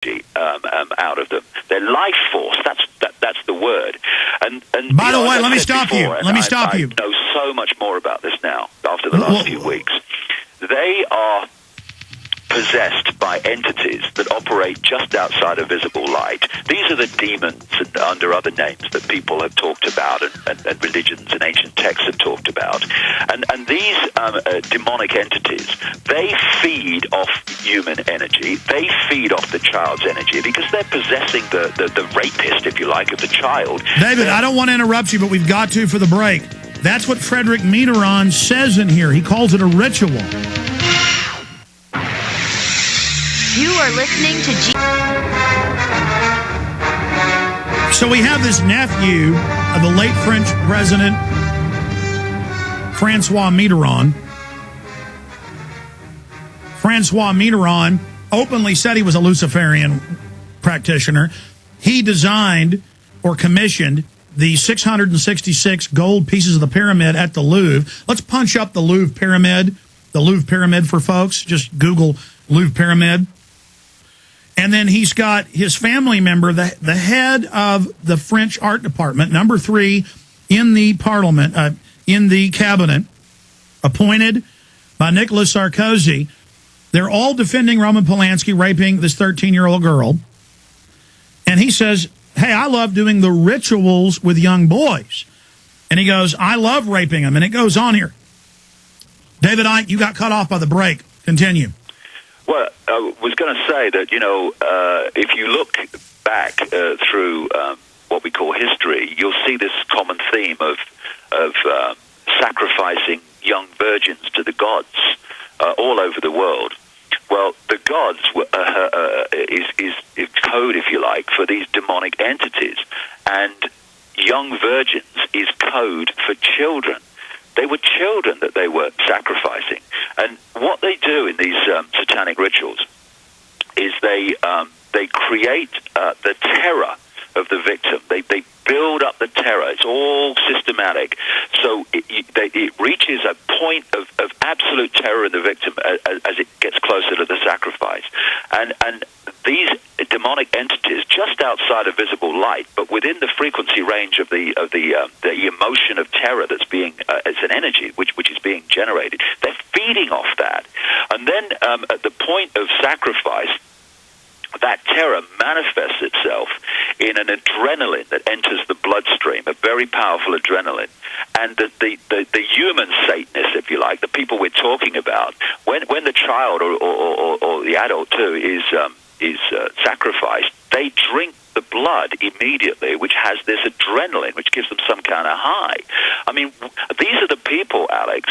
out of them. Their life force, that's the word. And by the way, let me stop you. Let me stop you. I know so much more about this now after the last few weeks. They are possessed by entities that operate just outside of visible light. These are the demons under other names that people have talked about and religions and ancient texts have talked about. And these demonic entities, they feed off human energy. They feed off the child's energy because they're possessing the rapist, if you like, of the child. David, I don't want to interrupt you, but we've got to for the break. That's what Frederick Mitterrand says in here. He calls it a ritual. You are listening to So we have this nephew of the late French president, Francois Mitterrand. Francois Mitterrand openly said he was a Luciferian practitioner. He designed or commissioned the 666 gold pieces of the pyramid at the Louvre. Let's punch up the Louvre Pyramid. The Louvre Pyramid for folks. Just Google Louvre Pyramid. And then he's got his family member, the head of the French art department, number 3 in the parliament, in the cabinet, appointed by Nicolas Sarkozy. They're all defending Roman Polanski raping this 13-year-old girl. And he says, hey, I love doing the rituals with young boys. And he goes, I love raping them. And it goes on here. David Icke, you got cut off by the break. Continue. Well, I was going to say that, if you look back through what we call history, you'll see this common theme of sacrificing young virgins to the gods all over the world. Well, the gods is code, if you like, for these demonic entities, and young virgins is code for children. They were children that they were sacrificing. And what they do in these satanic rituals is they create the terror of the victim. They build up the terror. It's all systematic. So it reaches a point of absolute terror in the victim as it gets closer to the sacrifice. And these demonic entities, just outside of visible light, but within the frequency range of the emotion of terror that's being, it's an energy which is being generated. They're feeding off that. And then at the point of sacrifice, that terror manifests itself in an adrenaline that enters the bloodstream, a very powerful adrenaline. And the human Satanists, if you like, the people we're talking about, when the child or the adult too is sacrificed, they drink the blood immediately, which has this adrenaline, which gives them some kind of high. I mean, these are the people, Alex,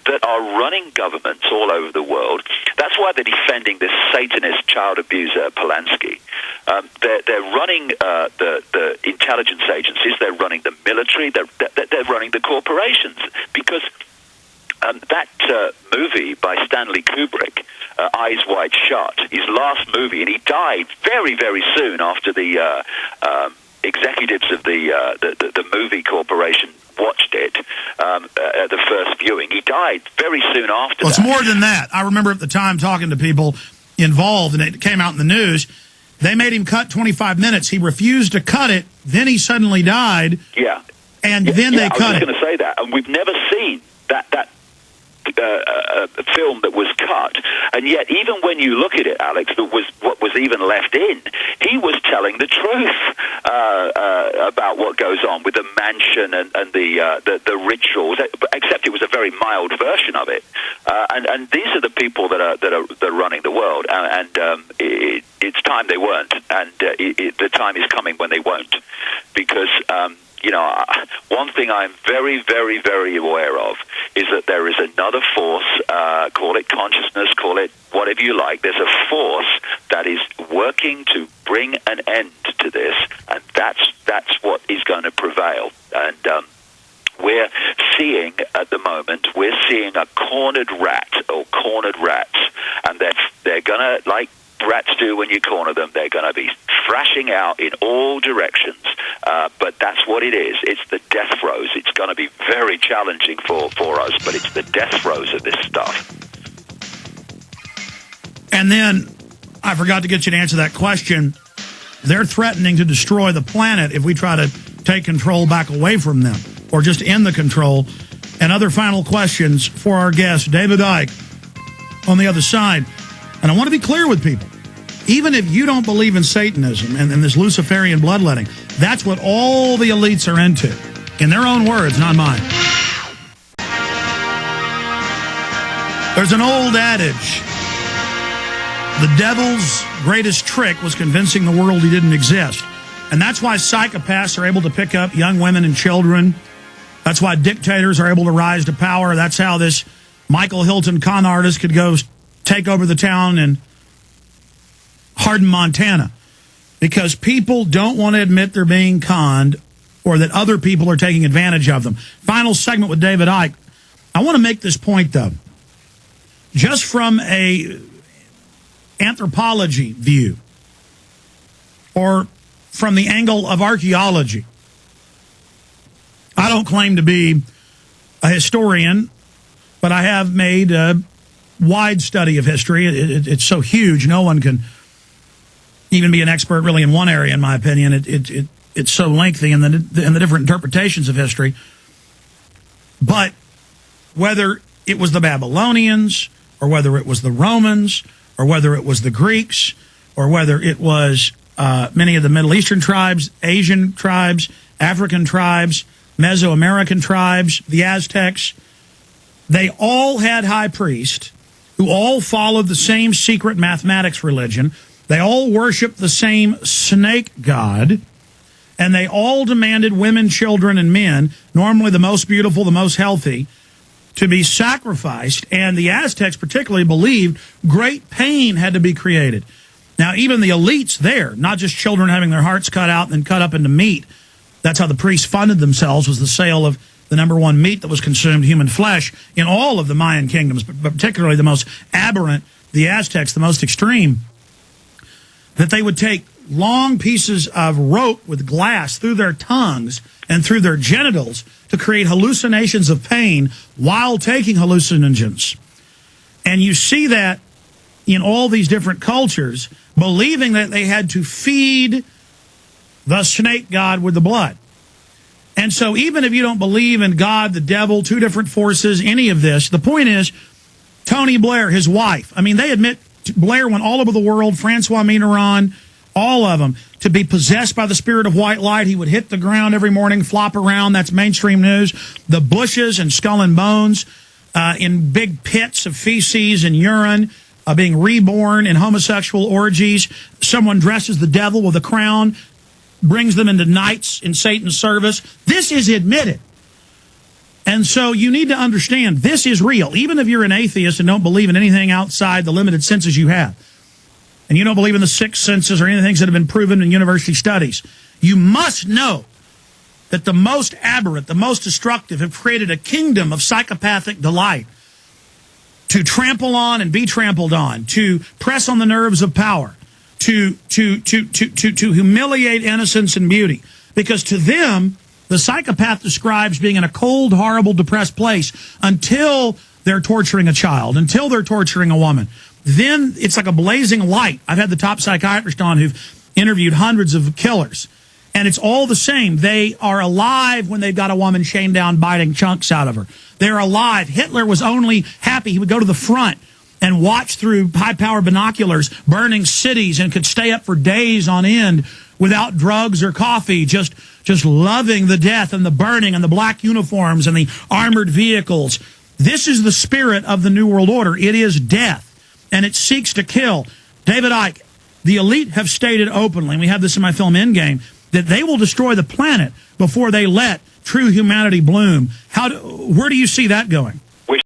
that are running governments all over the world. That's why they're defending this Satanist child abuser, Polanski. They're running the intelligence agencies. They're running the military. They're running the corporations because that movie by Stanley Kubrick, Eyes Wide Shut, his last movie, and he died very, very soon after the executives of the movie corporation watched it at the first viewing. He died very soon after that. It's more than that. I remember at the time talking to people involved, and it came out in the news. They made him cut 25 minutes. He refused to cut it. Then he suddenly died. Yeah. And then they cut it. I was going to say that. And we've never seen that film that was cut, and yet even when you look at it, Alex, that was what was even left in. He was telling the truth about what goes on with the mansion and the rituals, except it was a very mild version of it. And these are the people that are running the world, and it's time they weren't, and the time is coming when they won't, because. One thing I'm very, very, very aware of is that there is another force, call it consciousness, call it whatever you like. There's a force that is working to bring an end to this, and that's what is going to prevail. And we're seeing at the moment, we're seeing a cornered rat or cornered rats, and they're going to, like rats do when you corner them, they're going to be thrashing out in all directions. But that's what it is. It's the death throes. It's going to be very challenging for us, but it's the death throes of this stuff. And then I forgot to get you to answer that question. They're threatening to destroy the planet if we try to take control back away from them or just end the control. And other final questions for our guest, David Icke, on the other side. And I want to be clear with people. Even if you don't believe in Satanism and this Luciferian bloodletting, that's what all the elites are into. In their own words, not mine. There's an old adage. The devil's greatest trick was convincing the world he didn't exist. And that's why psychopaths are able to pick up young women and children. That's why dictators are able to rise to power. That's how this Michael Hilton con artist could go take over the town in Hardin, Montana. Because people don't want to admit they're being conned or that other people are taking advantage of them. Final segment with David Icke. I want to make this point, though. Just from a anthropology view or from the angle of archaeology. I don't claim to be a historian, but I have made a wide study of history. It's so huge, no one can even be an expert really in one area, in my opinion. It's so lengthy in the different interpretations of history. But whether it was the Babylonians or whether it was the Romans or whether it was the Greeks, or whether it was many of the Middle Eastern tribes, Asian tribes, African tribes, Mesoamerican tribes, the Aztecs, they all had high priests who all followed the same secret mathematics religion. They all worshiped the same snake god, and they all demanded women, children, and men, normally the most beautiful, the most healthy, to be sacrificed, and the Aztecs particularly believed great pain had to be created. Now, even the elites there, not just children having their hearts cut out and cut up into meat, that's how the priests funded themselves, was the sale of the number one meat that was consumed, human flesh, in all of the Mayan kingdoms, but particularly the most aberrant, the Aztecs, the most extreme, that they would take long pieces of rope with glass through their tongues and through their genitals to create hallucinations of pain while taking hallucinogens. And you see that in all these different cultures, believing that they had to feed the snake god with the blood. And so even if you don't believe in God, the devil, two different forces, any of this, the point is, Tony Blair, his wife, I mean, they admit Blair went all over the world, Francois Mitterrand, all of them, to be possessed by the spirit of white light. He would hit the ground every morning, flop around. That's mainstream news. The bushes and skull and bones in big pits of feces and urine, being reborn in homosexual orgies. Someone dresses the devil with a crown, brings them into knights in Satan's service. This is admitted. And so you need to understand this is real. Even if you're an atheist and don't believe in anything outside the limited senses you have, and you don't believe in the sixth senses or any of the things that have been proven in university studies, you must know that the most aberrant, the most destructive have created a kingdom of psychopathic delight to trample on and be trampled on, to press on the nerves of power, to humiliate innocence and beauty. Because to them, the psychopath describes being in a cold, horrible, depressed place until they're torturing a child, until they're torturing a woman. Then it's like a blazing light. I've had the top psychiatrist on who've interviewed hundreds of killers. And it's all the same. They are alive when they've got a woman chained down, biting chunks out of her. They're alive. Hitler was only happy he would go to the front and watch through high-powered binoculars burning cities and could stay up for days on end without drugs or coffee, just loving the death and the burning and the black uniforms and the armored vehicles. This is the spirit of the New World Order. It is death, and it seeks to kill. David Icke, the elite have stated openly, and we have this in my film Endgame, that they will destroy the planet before they let true humanity bloom. Where do you see that going?